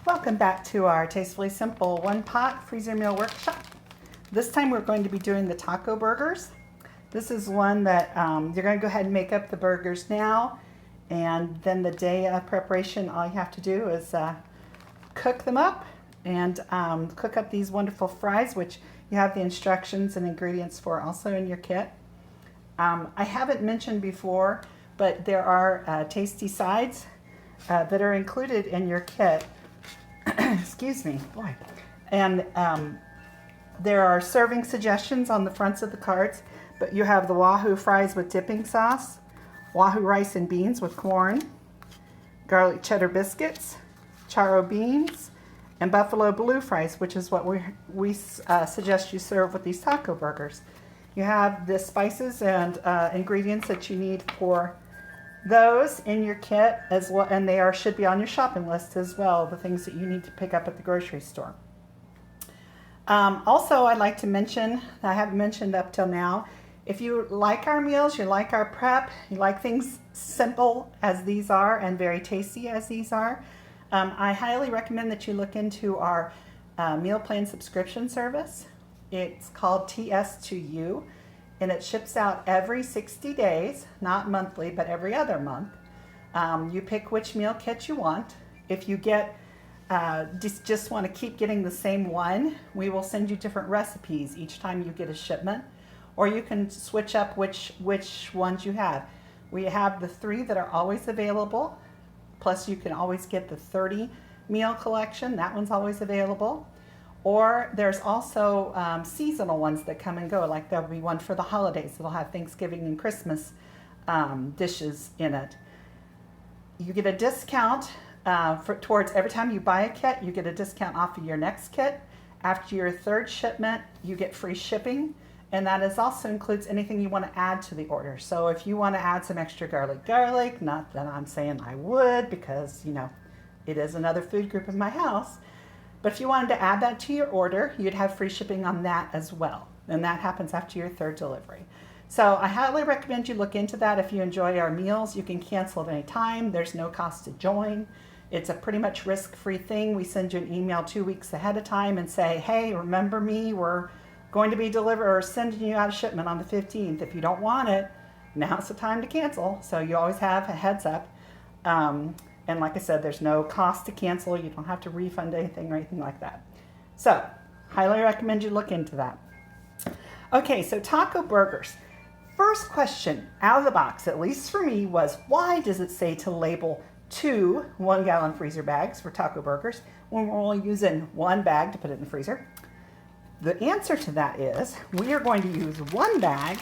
Welcome back to our Tastefully Simple One Pot Freezer Meal Workshop. This time we're going to be doing the taco burgers. This is one that you're going to go ahead and make up the burgers now, and then the day of preparation all you have to do is cook them up and cook up these wonderful fries, which you have the instructions and ingredients for also in your kit. I haven't mentioned before, but there are tasty sides that are included in your kit. Excuse me, boy. And there are serving suggestions on the fronts of the cards, but you have the Wahoo fries with dipping sauce, Wahoo rice and beans with corn, garlic cheddar biscuits, charro beans, and buffalo blue fries, which is what we suggest you serve with these taco burgers. You have the spices and ingredients that you need for those in your kit as well, and they should be on your shopping list as well, the things that you need to pick up at the grocery store. Also, I'd like to mention, I haven't mentioned up till now, if you like our meals, you like our prep, you like things simple as these are and very tasty as these are, I highly recommend that you look into our meal plan subscription service. It's called TS2U. And it ships out every 60 days, not monthly, but every other month. You pick which meal kit you want. If you get just want to keep getting the same one, we will send you different recipes each time you get a shipment, or you can switch up which ones you have. We have the 3 that are always available, plus you can always get the 30 meal collection. That one's always available. Or there's also seasonal ones that come and go, like there'll be one for the holidays that'll have Thanksgiving and Christmas dishes in it. You get a discount towards every time you buy a kit, you get a discount off of your next kit. After your 3rd shipment, you get free shipping, and that also includes anything you want to add to the order. So if you want to add some extra garlic, not that I'm saying I would, because it is another food group in my house. But if you wanted to add that to your order, you'd have free shipping on that as well. And that happens after your 3rd delivery. So I highly recommend you look into that. If you enjoy our meals, you can cancel at any time. There's no cost to join. It's a pretty much risk-free thing. We send you an email 2 weeks ahead of time and say, hey, remember me? We're going to be sending you out a shipment on the 15th. If you don't want it, now's the time to cancel. So you always have a heads up. And like I said, there's no cost to cancel. You don't have to refund anything or anything like that. So, highly recommend you look into that. Okay, so taco burgers. First question out of the box, at least for me, was why does it say to label 2 1-gallon freezer bags for taco burgers when we're only using 1 bag to put it in the freezer? The answer to that is we are going to use 1 bag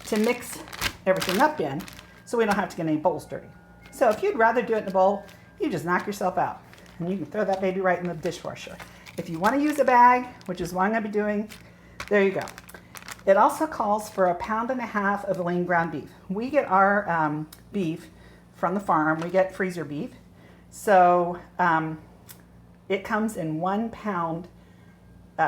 to mix everything up in so we don't have to get any bowls dirty. So if you'd rather do it in a bowl, you just knock yourself out and you can throw that baby right in the dishwasher. If you want to use a bag, which is what I'm going to be doing, there you go. It also calls for 1.5 pounds of lean ground beef. We get our beef from the farm. We get freezer beef. So it comes in 1 pound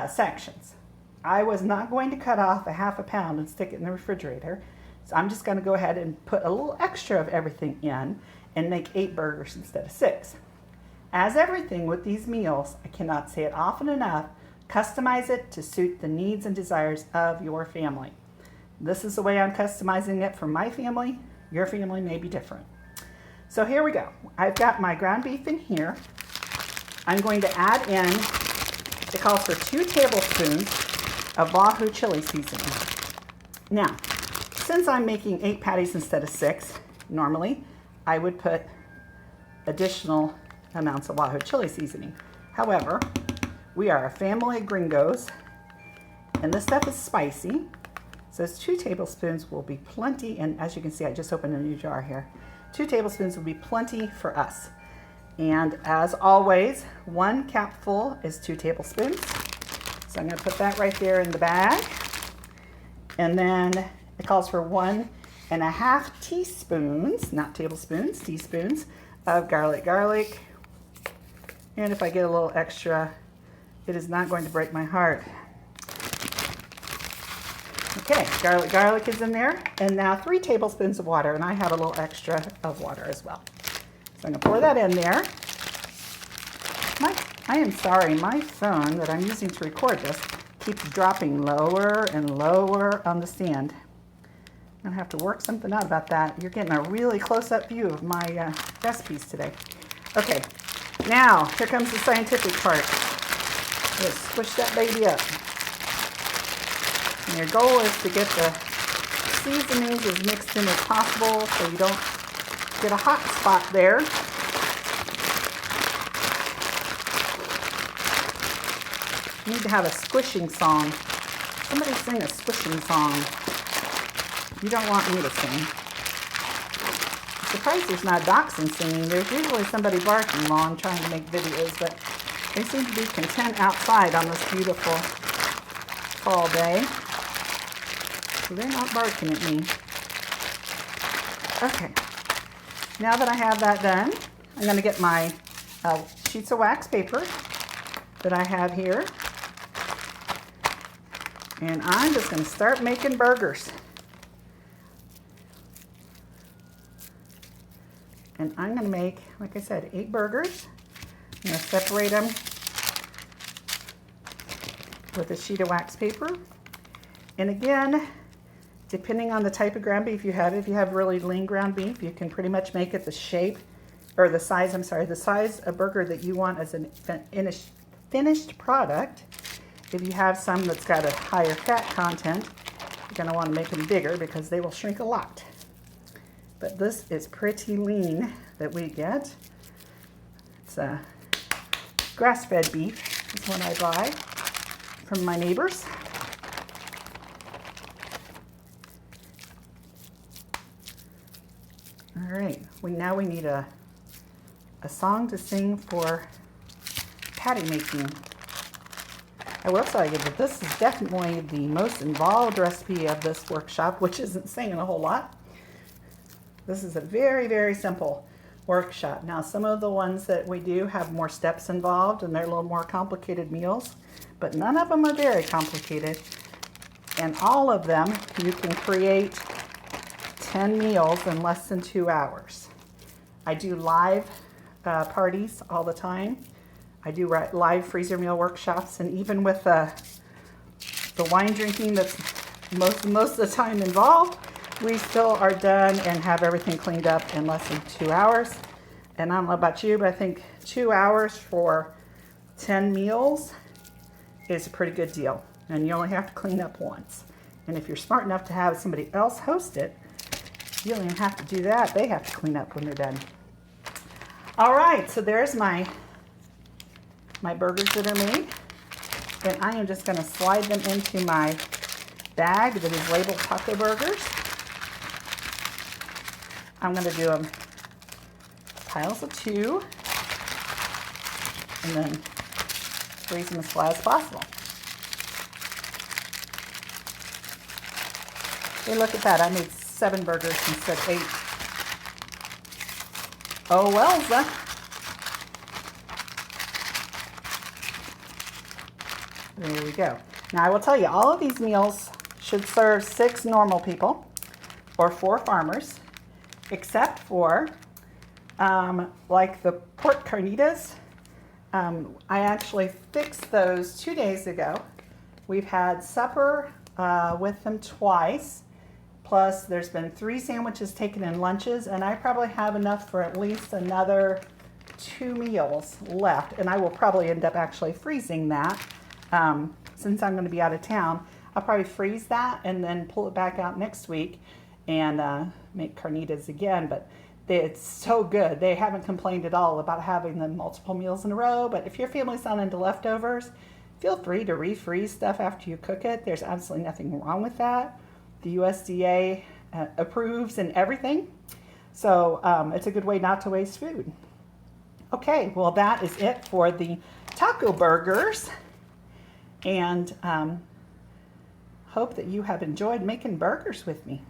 sections. I was not going to cut off 1/2 pound and stick it in the refrigerator. So I'm just going to go ahead and put a little extra of everything in and make 8 burgers instead of 6. As everything with these meals, I cannot say it often enough, customize it to suit the needs and desires of your family. This is the way I'm customizing it for my family. Your family may be different. So here we go. I've got my ground beef in here. I'm going to add in, it calls for 2 tablespoons of Wahoo chili seasoning. Now, since I'm making 8 patties instead of 6, normally I would put additional amounts of Wahoo chili seasoning. However, we are a family of gringos, and this stuff is spicy, so 2 tablespoons will be plenty. And as you can see, I just opened a new jar here. 2 tablespoons will be plenty for us. And as always, 1 capful is 2 tablespoons. So I'm going to put that right there in the bag. And then it calls for 1.5 teaspoons, not tablespoons, teaspoons of garlic. And if I get a little extra, it is not going to break my heart. Okay, garlic is in there. And now 3 tablespoons of water, and I have a little extra of water as well. So I'm going to pour that in there. My I am sorry, my phone that I'm using to record this keeps dropping lower and lower on the stand. I'm gonna have to work something out about that. You're getting a really close-up view of my recipes today. Okay, now here comes the scientific part. Let's squish that baby up. And your goal is to get the seasonings as mixed in as possible so you don't get a hot spot there. You need to have a squishing song. Somebody sing a squishing song. You don't want me to sing. I'm surprised there's not dachshund singing. There's usually somebody barking while I'm trying to make videos, but they seem to be content outside on this beautiful fall day. So they're not barking at me. Okay, now that I have that done, I'm going to get my sheets of wax paper that I have here. And I'm just going to start making burgers. And I'm going to make, like I said, 8 burgers. I'm going to separate them with a sheet of wax paper. And again, depending on the type of ground beef you have, if you have really lean ground beef, you can pretty much make it the shape, or the size, I'm sorry, the size of burger that you want as a finished product. If you have some that's got a higher fat content, you're going to want to make them bigger because they will shrink a lot. But this is pretty lean that we get. It's a grass-fed beef is what I buy from my neighbors. All right, now we need a song to sing for patty making. I will tell you that this is definitely the most involved recipe of this workshop, which isn't saying a whole lot. This is a very, very simple workshop. Now, some of the ones that we do have more steps involved and they're a little more complicated meals, but none of them are very complicated. And all of them, you can create 10 meals in less than 2 hours. I do live parties all the time. I do live freezer meal workshops, and even with the wine drinking that's most of the time involved, we still are done and have everything cleaned up in less than 2 hours. And I don't know about you, but I think 2 hours for 10 meals is a pretty good deal. And you only have to clean up once. And if you're smart enough to have somebody else host it, you don't even have to do that. They have to clean up when they're done. All right, so there's my burgers that are made. And I am just going to slide them into my bag that is labeled Taco Burgers. I'm going to do them piles of 2 and then freeze them as flat as possible. Hey, look at that. I made 7 burgers instead of 8. Oh, well, there we go. Now, I will tell you, all of these meals should serve 6 normal people or 4 farmers, except for like the pork carnitas. I actually fixed those 2 days ago. We've had supper with them twice. Plus, there's been 3 sandwiches taken in lunches, and I probably have enough for at least another 2 meals left. And I will probably end up actually freezing that. Since I'm going to be out of town, I'll probably freeze that and then pull it back out next week and make carnitas again. But it's so good. They haven't complained at all about having them multiple meals in a row. But if your family's not into leftovers, feel free to refreeze stuff after you cook it. There's absolutely nothing wrong with that. The USDA approves and everything. So it's a good way not to waste food. Okay, well, that is it for the taco burgers. And hope that you have enjoyed making burgers with me.